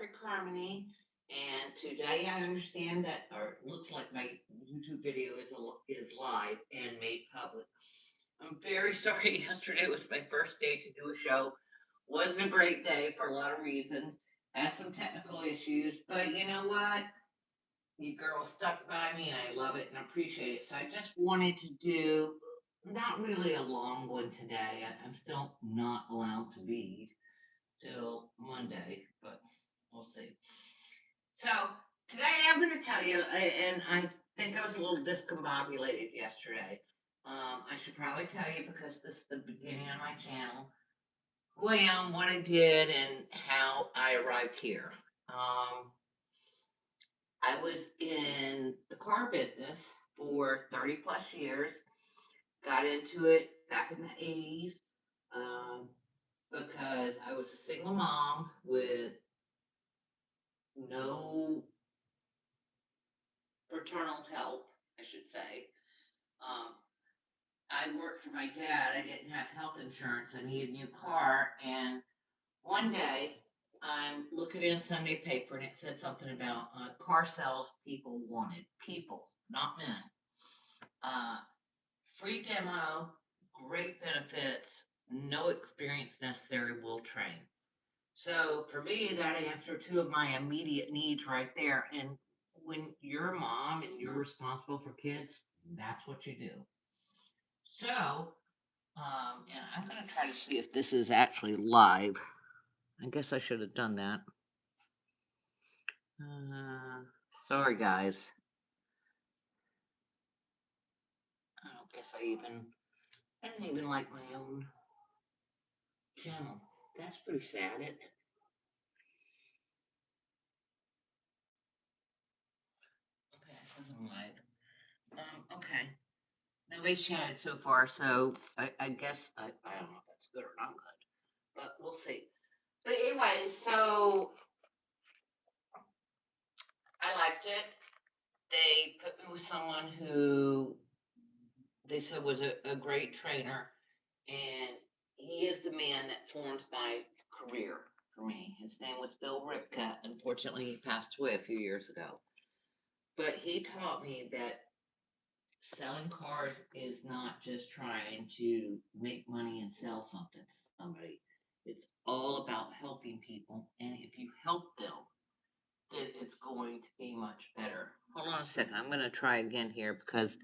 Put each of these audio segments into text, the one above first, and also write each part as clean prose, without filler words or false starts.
Perfect Harmony, and today I understand that, or it looks like my YouTube video is live and made public. I'm very sorry. Yesterday was my first day to do a show. Wasn't a great day for a lot of reasons. Had some technical issues, but you know what? You girls stuck by me, and I love it and appreciate it. So I just wanted to do not really a long one today. I'm still not allowed to read till Monday, but we'll see. So today I'm going to tell you, and I think I was a little discombobulated yesterday. I should probably tell you because this is the beginning of my channel, who I am, what I did, and how I arrived here. Um, I was in the car business for 30 plus years. Got into it back in the 80s um, because I was a single mom with no paternal help, I should say. Um, I worked for my dad. I didn't have health insurance. I needed a new car. And one day, I'm looking in a Sunday paper and it said something about car sales people wanted. People, not men. Uh, Free demo, great benefits, no experience necessary, will train. So for me, that answered two of my immediate needs right there. And when you're a mom and you're responsible for kids, that's what you do. So, and I'm going to try to see if this is actually live. I guess I should have done that. Uh, Sorry, guys. I don't guess I didn't even like my own channel. That's pretty sad, isn't it? Okay, it says I'm live. Okay. Nobody's chatted so far, so I guess I don't know if that's good or not good, but we'll see. But anyway, so I liked it. They put me with someone who they said was a great trainer, and he is the man that formed my career for me. His name was Bill Ripka. Unfortunately, he passed away a few years ago. But he taught me that selling cars is not just trying to make money and sell something to somebody. It's all about helping people, and if you help them, then it's going to be much better. Hold on a second. I'm going to try again here because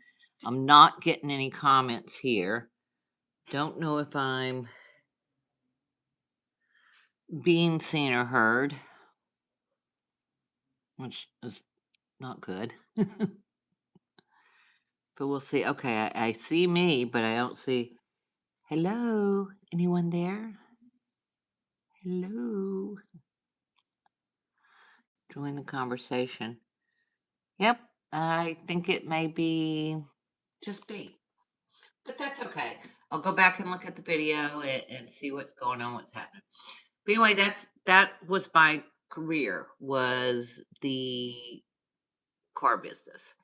I'm not getting any comments here. Don't know if I'm being seen or heard, which is not good. But we'll see. Okay, I see me, but I don't see. Hello? Anyone there? Hello? Join the conversation. Yep, I think it may be just B, but that's okay. I'll go back and look at the video and see what's going on, what's happening. But anyway, that was my career, was the car business.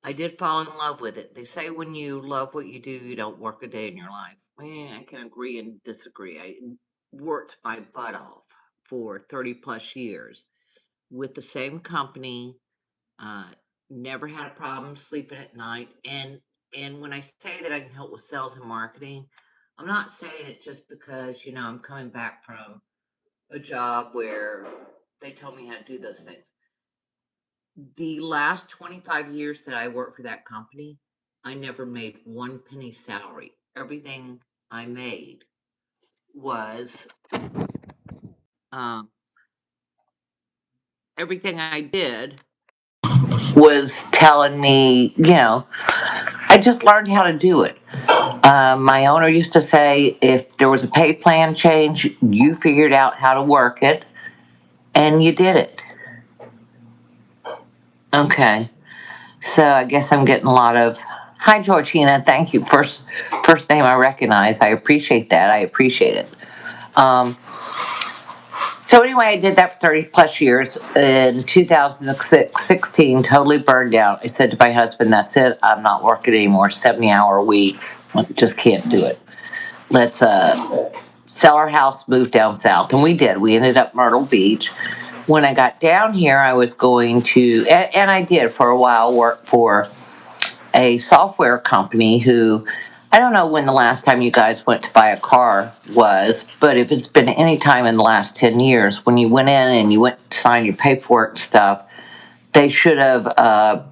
I did fall in love with it. They say when you love what you do, you don't work a day in your life. I can agree and disagree. I worked my butt off for 30 plus years with the same company. Uh, Never had a problem sleeping at night. And when I say that I can help with sales and marketing, I'm not saying it just because I'm coming back from a job where they told me how to do those things. The last 25 years that I worked for that company, I never made one penny salary. Everything I made was um, everything I did was telling me, I just learned how to do it. My owner used to say if there was a pay plan change, you figured out how to work it and you did it. Okay. So I guess I'm getting a lot of hi Georgina, thank you. First name I recognize. I appreciate that. I appreciate it. Um, so anyway, I did that for 30 plus years. In 2016, totally burned out. I said to my husband, that's it. I'm not working anymore. 70-hour a week. Just can't do it. Let's sell our house, move down south. And we did. We ended up Myrtle Beach. when I got down here, I was going to, and I did for a while, work for a software company who, I don't know when the last time you guys went to buy a car was, but if it's been any time in the last 10 years, when you went in and you went to sign your paperwork and stuff, they should have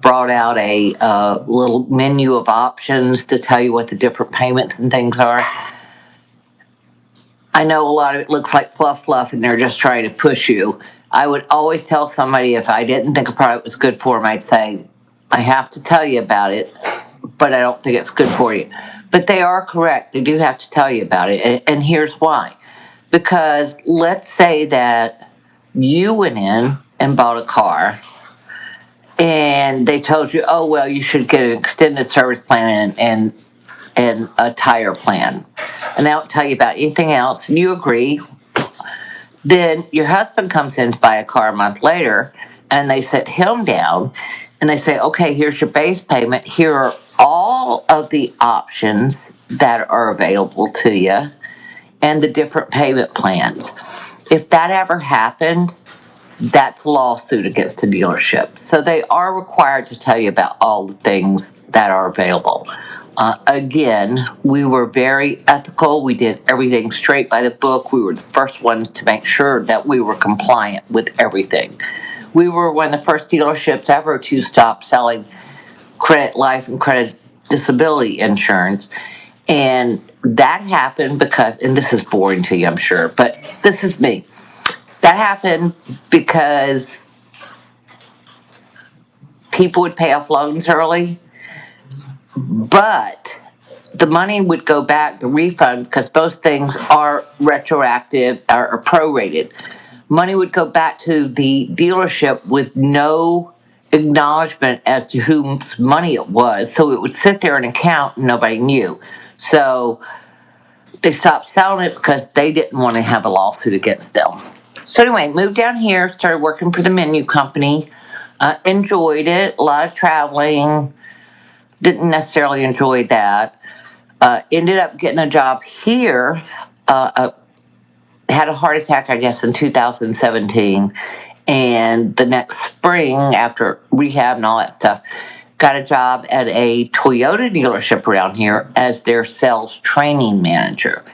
brought out a little menu of options to tell you what the different payments and things are. I know a lot of it looks like fluff, and they're just trying to push you. I would always tell somebody if I didn't think a product was good for them, I'd say, I have to tell you about it, but I don't think it's good for you. But they are correct. They do have to tell you about it. And here's why. Because let's say that you went in and bought a car and they told you, oh, well, you should get an extended service plan and a tire plan. And they don't tell you about anything else. And you agree. Then your husband comes in to buy a car a month later and they sit him down and they say, okay, here's your base payment. Here are all of the options that are available to you and the different payment plans. If that ever happened, that's a lawsuit against the dealership. So they are required to tell you about all the things that are available. Again, we were very ethical. We did everything straight by the book. We were the first ones to make sure that we were compliant with everything. We were one of the first dealerships ever to stop selling credit life and credit disability insurance. And that happened because, and this is boring to you, I'm sure, but this is me. That happened because people would pay off loans early, but the money would go back, the refund, because most things are retroactive or prorated. Money would go back to the dealership with no acknowledgement as to whose money it was. So it would sit there in an account and nobody knew. So they stopped selling it because they didn't want to have a lawsuit against them. So anyway, moved down here, started working for the menu company. Enjoyed it, a lot of traveling. Didn't necessarily enjoy that. Ended up getting a job here. Had a heart attack, I guess, in 2017. And the next spring, after rehab and all that stuff, got a job at a Toyota dealership around here as their sales training manager.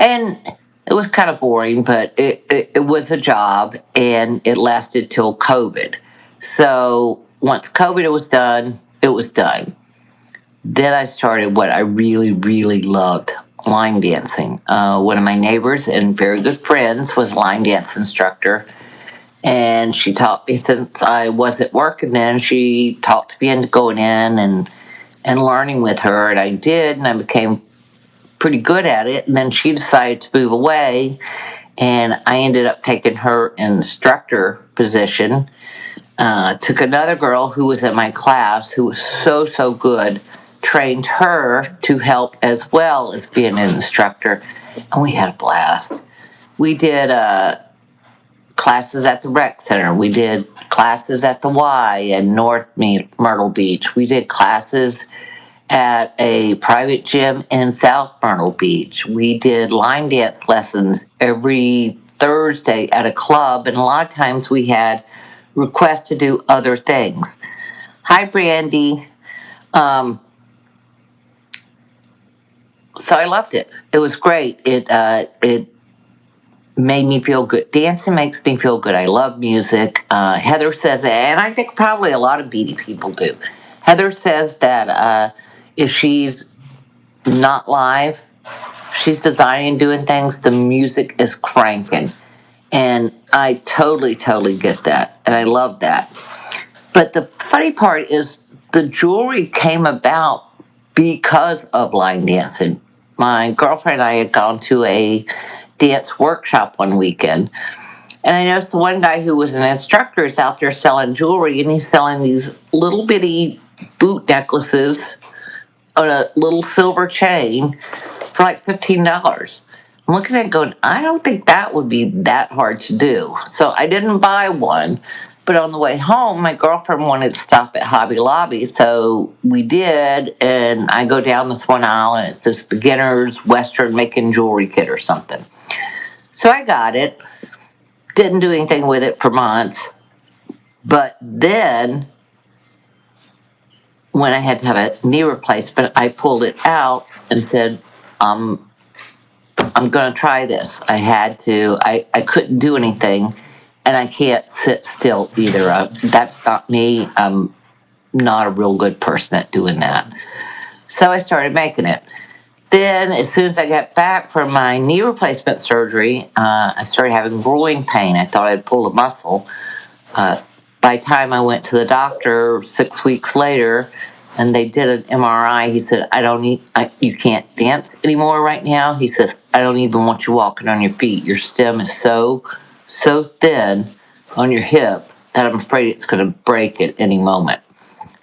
And it was kind of boring, but it was a job, and it lasted till COVID. So once COVID was done, it was done. Then I started what I really, really loved, line dancing. One of my neighbors and very good friends was a line dance instructor, and she taught me since I wasn't working then. She talked me into going in and learning with her, and I did, and I became pretty good at it. And then she decided to move away, and I ended up taking her instructor position. Took another girl who was in my class who was so good, trained her to help as well as being an instructor, and we had a blast. We did classes at the rec center. We did classes at the Y in North Myrtle Beach. We did classes at a private gym in South Myrtle Beach. We did line dance lessons every Thursday at a club, and a lot of times we had requests to do other things. Hi, Brandy. So I loved it. It was great. It made me feel good. Dancing makes me feel good. I love music. Heather says, and I think probably a lot of beady people do. Heather says that if she's not live, she's designing and doing things, the music is cranking. And I totally get that. And I love that. But the funny part is the jewelry came about because of line dancing. My girlfriend and I had gone to a dance workshop one weekend, and I noticed the one guy who was an instructor is out there selling jewelry, and he's selling these little bitty boot necklaces on a little silver chain for like $15. I'm looking at it going, I don't think that would be that hard to do. So I didn't buy one. But on the way home, my girlfriend wanted to stop at Hobby Lobby, so we did, and I go down this one aisle, and it's this beginner's Western making jewelry kit or something. So I got it, Didn't do anything with it for months. But then, when I had to have a knee replacement, I pulled it out and said, um, I'm going to try this. I had to. I couldn't do anything, and I can't sit still either. That's not me. I'm not a real good person at doing that. So I started making it. Then, as soon as I got back from my knee replacement surgery, I started having groin pain. I thought I'd pulled a muscle. Uh, by the time I went to the doctor 6 weeks later, and they did an MRI, he said, "I don't need. You can't dance anymore right now." He says, "I don't even want you walking on your feet. Your stem is so thin on your hip that I'm afraid it's going to break at any moment."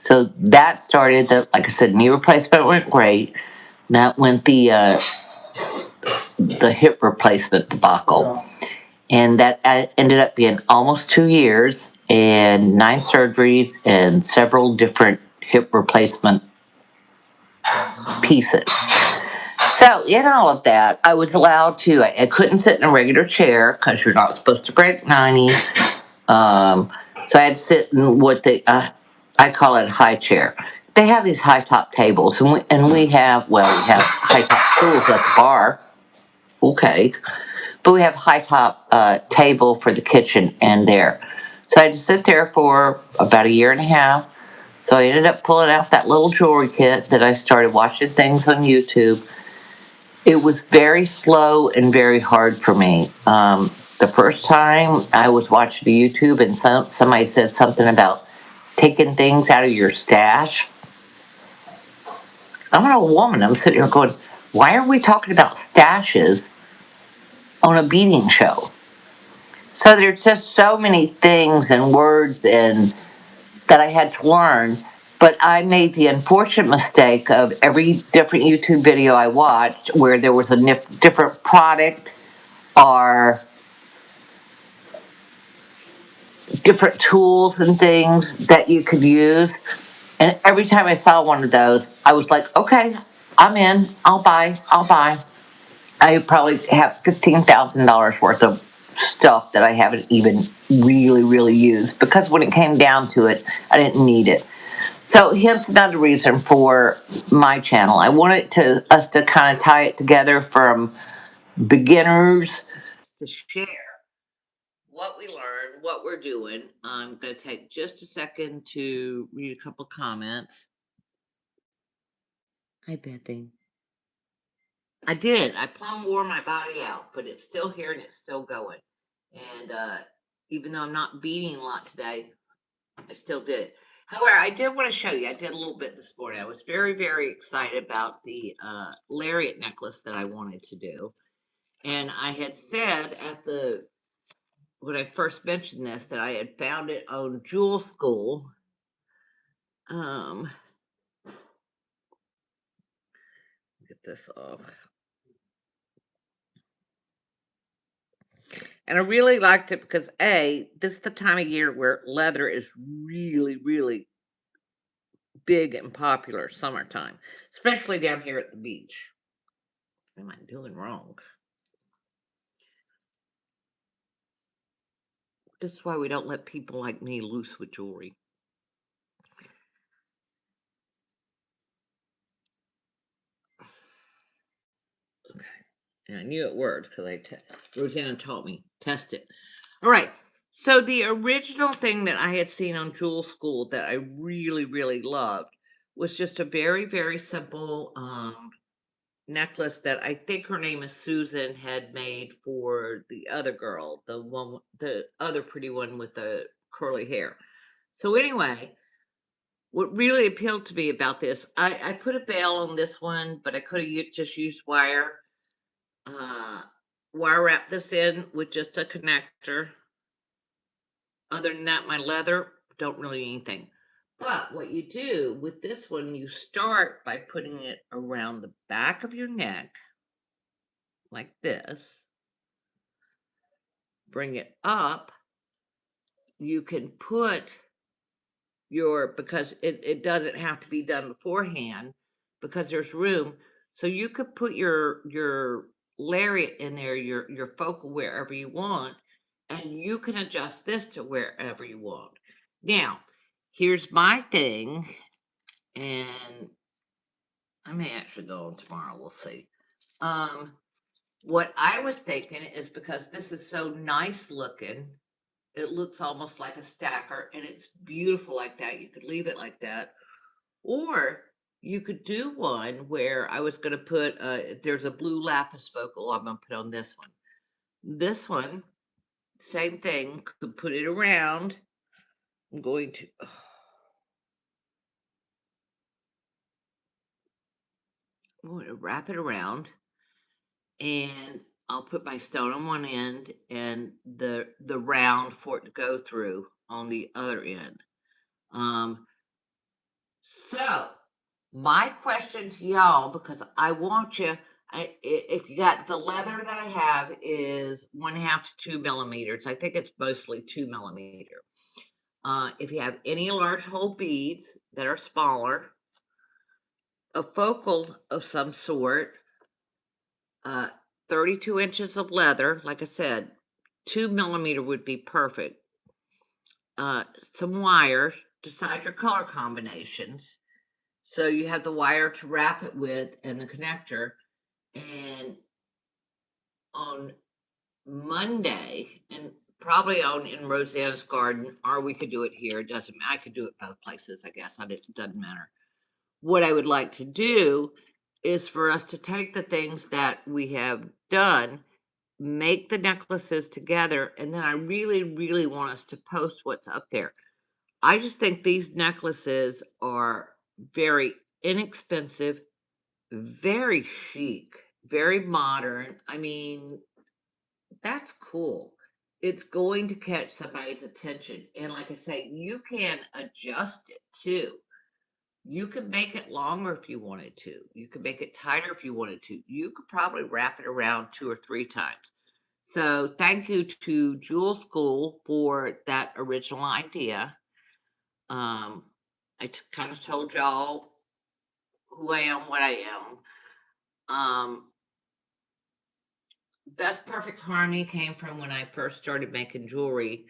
So that started. That, like I said, knee replacement went great. That went the hip replacement debacle, and that ended up being almost 2 years and 9 surgeries and several different hip replacement pieces. So in all of that, I was allowed to. I couldn't sit in a regular chair because you're not supposed to break 90. So I had to sit in what I call it a high chair. They have these high top tables, and we have high top stools at the bar. Okay, but we have high top table for the kitchen and there. So I had to sit there for about a year and a half. So I ended up pulling out that little jewelry kit that I started watching things on YouTube. It was very slow and very hard for me. The first time I was watching YouTube and somebody said something about taking things out of your stash. I'm not a woman. I'm sitting here going, why are we talking about stashes on a beading show? So there's just so many things and words and that I had to learn. But I made the unfortunate mistake of every different YouTube video I watched where there was a different product or different tools and things that you could use. And every time I saw one of those, I was like, okay, I'm in. I'll buy. I'll buy. I probably have $15,000 worth of stuff that I haven't even really used because when it came down to it, I didn't need it. So here's another reason for my channel. I wanted us to kind of tie it together from beginners to share what we learned, what we're doing. I'm going to take just a second to read a couple comments. Hi, Bethy. I did. I plumb wore my body out, but it's still here and it's still going. And even though I'm not beating a lot today, I still did it. However, I did want to show you. I did a little bit this morning. I was very excited about the lariat necklace that I wanted to do. And I had said when I first mentioned this that I had found it on Jewel School. Get this off. And I really liked it because this is the time of year where leather is really big and popular summertime, especially down here at the beach. What am I doing wrong? This is why we don't let people like me loose with jewelry. Okay. And I knew it worked because Rosanna taught me. Test it. All right. So the original thing that I had seen on Jewel School that I really loved was just a very simple necklace that I think her name is Susan had made for the other girl, the other pretty one with the curly hair. So anyway, what really appealed to me about this, I put a bail on this one, but I could have just used uh, wire wrap this in with just a connector. Other than that, my leather don't really need anything. But what you do with this one, you start by putting it around the back of your neck like this. Bring it up. You can put because it doesn't have to be done beforehand because there's room. So you could put your lariat in there, your focal wherever you want, and you can adjust this to wherever you want. Now, here's my thing, and I may actually go on tomorrow. We'll see. Um, what I was thinking is because this is so nice looking, it looks almost like a stacker, and it's beautiful like that. You could leave it like that, or you could do one where I was going to put. There's a blue lapis focal. I'm going to put on this one. This one, same thing. Could put it around. I'm going to. I'm going to wrap it around, and I'll put my stone on one end and the round for it to go through on the other end. Um, so my question to y'all, because I want you, if you got the leather that I have is 1/2 to 2 millimeters. I think it's mostly 2 millimeter. If you have any large hole beads that are smaller, a focal of some sort, uh, 32 inches of leather, like I said, 2 millimeter would be perfect. Uh, some wires, decide your color combinations. So you have the wire to wrap it with and the connector. And on Monday, and probably on in Rosanna's garden, or we could do it here. It doesn't matter. I could do it both places, I guess. It doesn't matter. What I would like to do is for us to take the things that we have done, make the necklaces together, and then I really, really want us to post what's up there. I just think these necklaces are very inexpensive, very chic, very modern. I mean, that's cool. It's going to catch somebody's attention. And like I say, you can adjust it too. You can make it longer if you wanted to. You could make it tighter if you wanted to. You could probably wrap it around 2 or 3 times. So thank you to Jewel School for that original idea. I kind of told y'all who I am, what I am. Best Perfect Harmony came from when I first started making jewelry.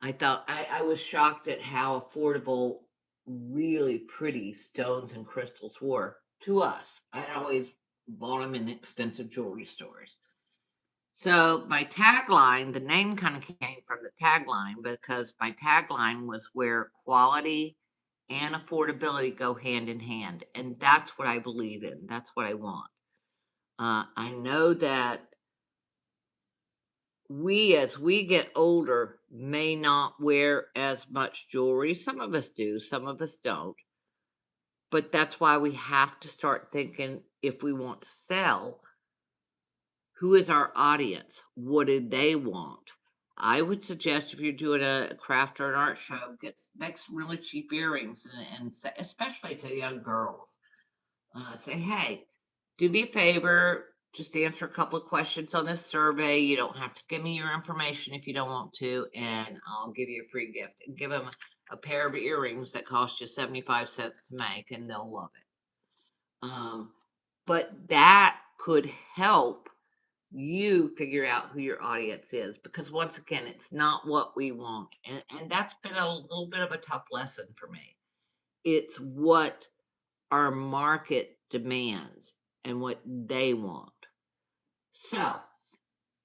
I was shocked at how affordable really pretty stones and crystals were to us. I always bought them in expensive jewelry stores. So my tagline, the name kind of came from the tagline because my tagline was where quality and affordability go hand in hand. And that's what I believe in. That's what I want. I know that we, as we get older, may not wear as much jewelry. Some of us do, some of us don't. But that's why we have to start thinking if we want to sell, who is our audience? What do they want? I would suggest if you're doing a craft or an art show, make some really cheap earrings and say, especially to young girls. Say, hey, do me a favor, just answer a couple of questions on this survey. You don't have to give me your information if you don't want to, and I'll give you a free gift. And give them a pair of earrings that cost you 75 cents to make, and they'll love it. But that could help you figure out who your audience is because once again it's not what we want, and that's been a little bit of a tough lesson for me. It's what our market demands and what they want. So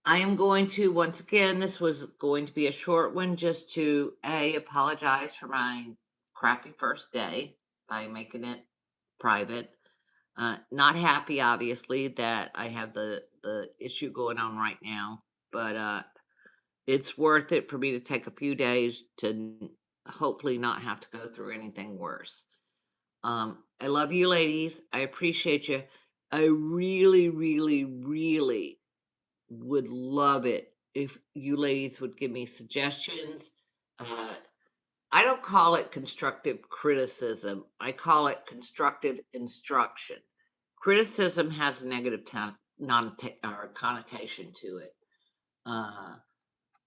I am going to, once again, this was going to be a short one just to apologize for my crappy first day by making it private. Not happy, obviously, that I have the issue going on right now, but it's worth it for me to take a few days to hopefully not have to go through anything worse. I love you, ladies. I appreciate you. I really, really, really would love it if you ladies would give me suggestions. Uh, I don't call it constructive criticism. I call it constructive instruction. Criticism has a negative or connotation to it. Uh,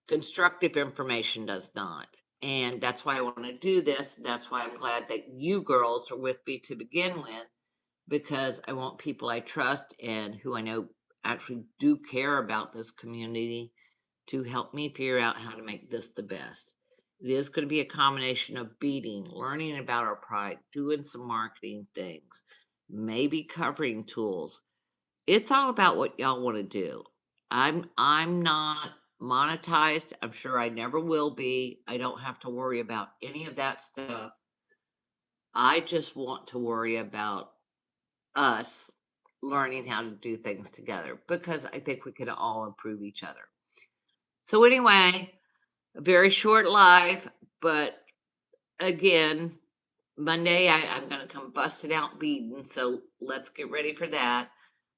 Constructive information does not. And that's why I want to do this. That's why I'm glad that you girls are with me to begin with, because I want people I trust and who I know actually do care about this community to help me figure out how to make this the best. It is going to be a combination of beading, learning about our pride, doing some marketing things, maybe covering tools. It's all about what y'all want to do. I'm not monetized. I'm sure I never will be. I don't have to worry about any of that stuff. I just want to worry about us learning how to do things together because I think we can all improve each other. So anyway, a very short live, but again, Monday I'm gonna come busted out beating, so let's get ready for that.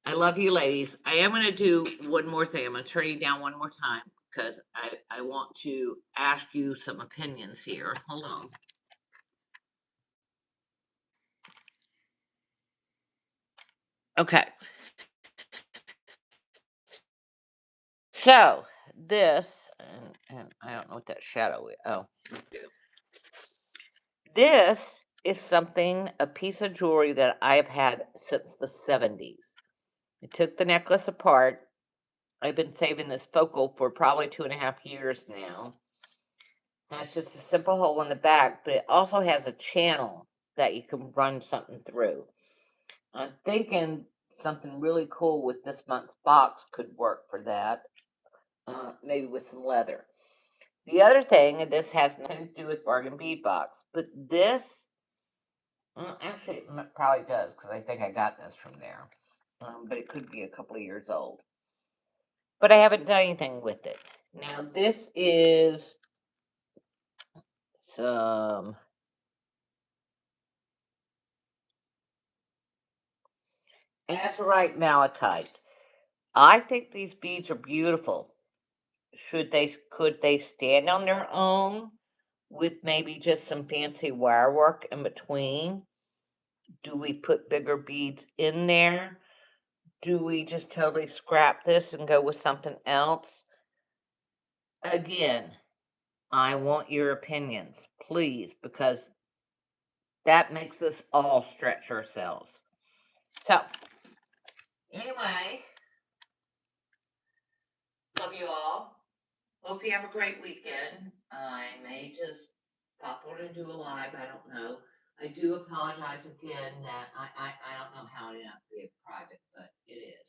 I love you ladies. I am gonna do one more thing. I'm gonna turn you down one more time because I want to ask you some opinions here. Hold on. Okay. So this and I don't know what that shadow is. Oh, this is something, a piece of jewelry that I've had since the 70s. I took the necklace apart. I've been saving this focal for probably 2.5 years now. Has just a simple hole in the back, but it also has a channel that you can run something through. I'm thinking something really cool with this month's box could work for that, maybe with some leather. The other thing, and this has nothing to do with bargain bead box, but this, actually, it probably does because I think I got this from there. But it could be a couple of years old. But I haven't done anything with it. Now, this is some azurite malachite. I think these beads are beautiful. Could they stand on their own with maybe just some fancy wire work in between? Do we put bigger beads in there? Do we just totally scrap this and go with something else? Again, I want your opinions, please, because that makes us all stretch ourselves. So, anyway, love you all. Hope you have a great weekend. I may just pop on and do a live. I don't know. I do apologize again that I don't know how it got to be private, but it is.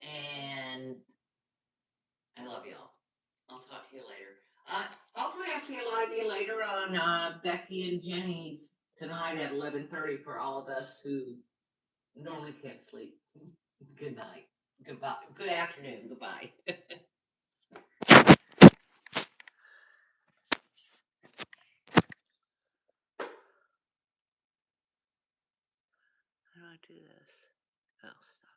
And I love y'all. I'll talk to you later. Hopefully I'll see a lot of you later on Becky and Jenny's tonight at 11:30 for all of us who normally can't sleep. Good night. Goodbye. Good afternoon. Goodbye. How do I do this? Oh, stop.